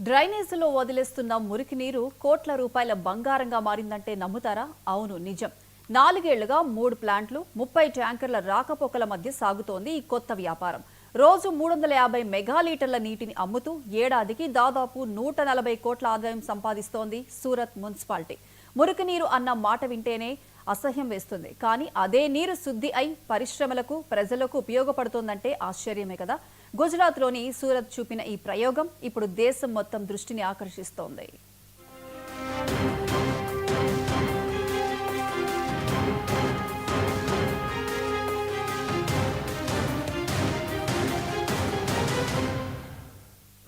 డ్రైనేజీలో వదిలేస్తున్న మురికి నీరు కోట్ల రూపాయల బంగారంగా మారిందంటే నమ్ముతారా? అవును, నిజం. 4 ఏళ్లుగా 3 ప్లాంట్లు, 30 ట్యాంకర్ల రాకపోకల మధ్య సాగుతోంది ఈ కొత్త వ్యాపారం. రోజు 350 మెగాలీటర్ల నీటిని అమ్ముతూ ఏడాదికి దాదాపు 140 కోట్ల ఆదాయం సంపాదిస్తోంది సూరత్ మున్సిపాలిటీ. మురికి నీరు అన్న మాట వింటేనే అసహ్యం వేస్తుంది. కానీ అదే నీరు శుద్ధి అయి పరిశ్రమలకు, ప్రజలకు ఉపయోగపడుతోందంటే ఆశ్చర్యమే కదా. గుజరాత్లోని సూరత్ చూపిన ఈ ప్రయోగం ఇప్పుడు దేశం మొత్తం దృష్టిని ఆకర్షిస్తోంది.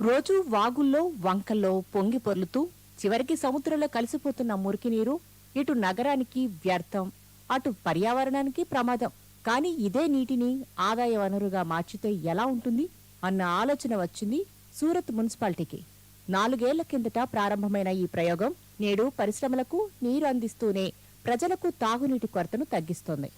రోజూ వాగుల్లో, వంకల్లో పొంగి పొర్లుతూ చివరికి సముద్రంలో కలిసిపోతున్న మురికి నీరు ఇటు నగరానికి వ్యర్థం, అటు పర్యావరణానికి ప్రమాదం. కానీ ఇదే నీటిని ఆదాయ వనరుగా మార్చితే ఎలా ఉంటుంది అన్న ఆలోచన వచ్చింది సూరత్ మున్సిపాలిటీకి. 4 ఏళ్ల కిందట ప్రారంభమైన ఈ ప్రయోగం నేడు పరిశ్రమలకు నీరు అందిస్తూనే ప్రజలకు తాగునీటి కొరతను తగ్గిస్తోంది.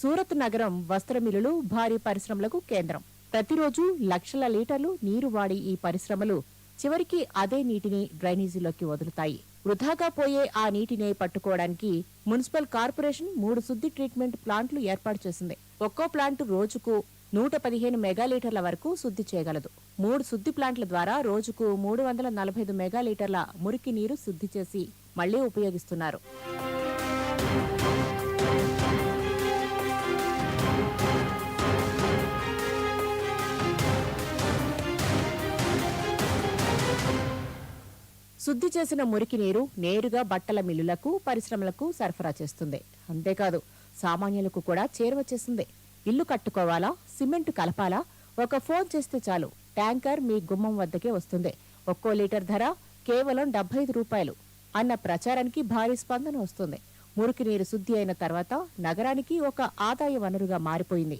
సూరత్ నగరం వస్త్ర మిల్లులు, భారీ పరిశ్రమలకు కేంద్రం. ప్రతిరోజు లక్షల లీటర్లు నీరు వాడి ఈ పరిశ్రమలు చివరికి అదే నీటిని డ్రైనేజీలోకి వదులుతాయి. వృధాగా పోయే ఆ నీటినే పట్టుకోవడానికి మున్సిపల్ కార్పొరేషన్ 3 శుద్ధి ట్రీట్మెంట్ ప్లాంట్లు ఏర్పాటు చేసింది. ఒక్కో ప్లాంట్ రోజుకు 115 మెగాలీటర్ల వరకు శుద్ధి చేయగలదు. 3 శుద్ధి ప్లాంట్ల ద్వారా రోజుకు 345 మెగాలీటర్ల మురికి నీరు శుద్ధి చేసి మళ్లీ ఉపయోగిస్తున్నారు. శుద్ధి చేసిన మురికి నీరు నేరుగా బట్టల మిల్లులకు, పరిశ్రమలకు సరఫరా చేస్తుంది. అంతేకాదు, సామాన్యులకు కూడా చేరువచేస్తుంది. ఇల్లు కట్టుకోవాలా, సిమెంట్ కలపాలా, ఒక ఫోన్ చేస్తే చాలు, ట్యాంకర్ మీ గుమ్మం వద్దకే వస్తుంది. ఒక్కో లీటర్ ధర కేవలం 75 రూపాయలు అన్న ప్రచారానికి భారీ స్పందన వస్తుంది. మురికి నీరు శుద్ధి అయిన తర్వాత నగరానికి ఒక ఆదాయ వనరుగా మారిపోయింది.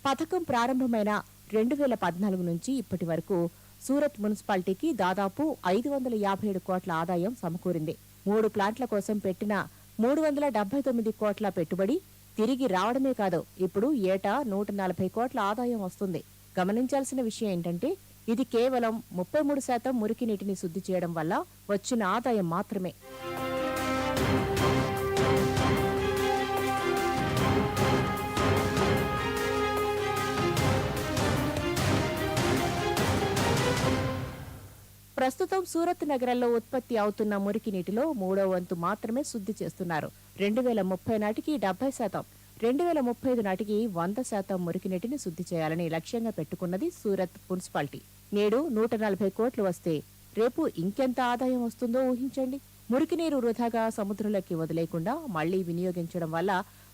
పథకం ప్రారంభమైన 2014 నుంచి ఇప్పటి వరకు సూరత్ మున్సిపాలిటీకి దాదాపు 557 కోట్ల ఆదాయం సమకూరింది. 3 ప్లాంట్ల కోసం పెట్టిన 379 కోట్ల పెట్టుబడి తిరిగి రావడమే కాదు, ఇప్పుడు ఏటా 140 కోట్ల ఆదాయం వస్తుంది. గమనించాల్సిన విషయం ఏంటంటే, ఇది కేవలం 33% మురికి నీటిని శుద్ధి చేయడం వల్ల వచ్చిన ఆదాయం మాత్రమే. ప్రస్తుతం సూరత్ నగరంలో ఉత్పత్తి అవుతున్న మురికి నీటిలో 3వ వంతు మాత్రమే శుద్ధి చేస్తున్నారు. 2030 నాటికి 70%, 2035 నాటికి 100% మురికి నీటిని శుద్ధి చేయాలని లక్ష్యంగా పెట్టుకున్నది సూరత్ మున్సిపాలిటీ. నేడు 140 కోట్లు వస్తే రేపు ఇంకెంత ఆదాయం వస్తుందో ఊహించండి. మురికి నీరు వృధాగా సముద్రంలోకి వదిలేకుండా మళ్లీ వినియోగించడం వల్ల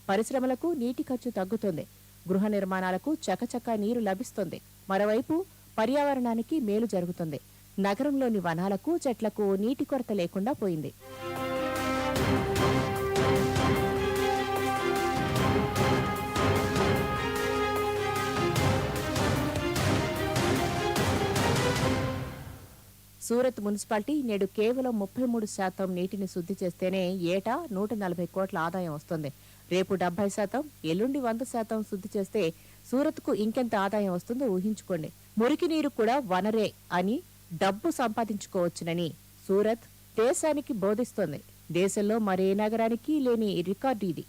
పరిశ్రమలకు నీటి ఖర్చు తగ్గుతుంది, గృహ నిర్మాణాలకు చకచకా నీరు లభిస్తుంది. మరోవైపు పర్యావరణానికి మేలు జరుగుతుంది. నగరంలోని వనాలకు, చెట్లకు నీటి కొరత లేకుండా పోయింది. సూరత్ మున్సిపాలిటీ నేడు కేవలం 33% నీటిని శుద్ధి చేస్తేనే ఏటా 140 కోట్ల ఆదాయం వస్తుంది. రేపు 70%, ఎల్లుండి 100% శుద్ధి చేస్తే సూరత్కు ఇంకెంత ఆదాయం వస్తుందో ఊహించుకోండి. మురికి నీరు కూడా వనరే అని డబ్బు సంపాదించుకోవచ్చునని సూరత్ దేశానికి బోధిస్తోంది. దేశంలో మరే నగరానికి లేని రికార్డు ఇది.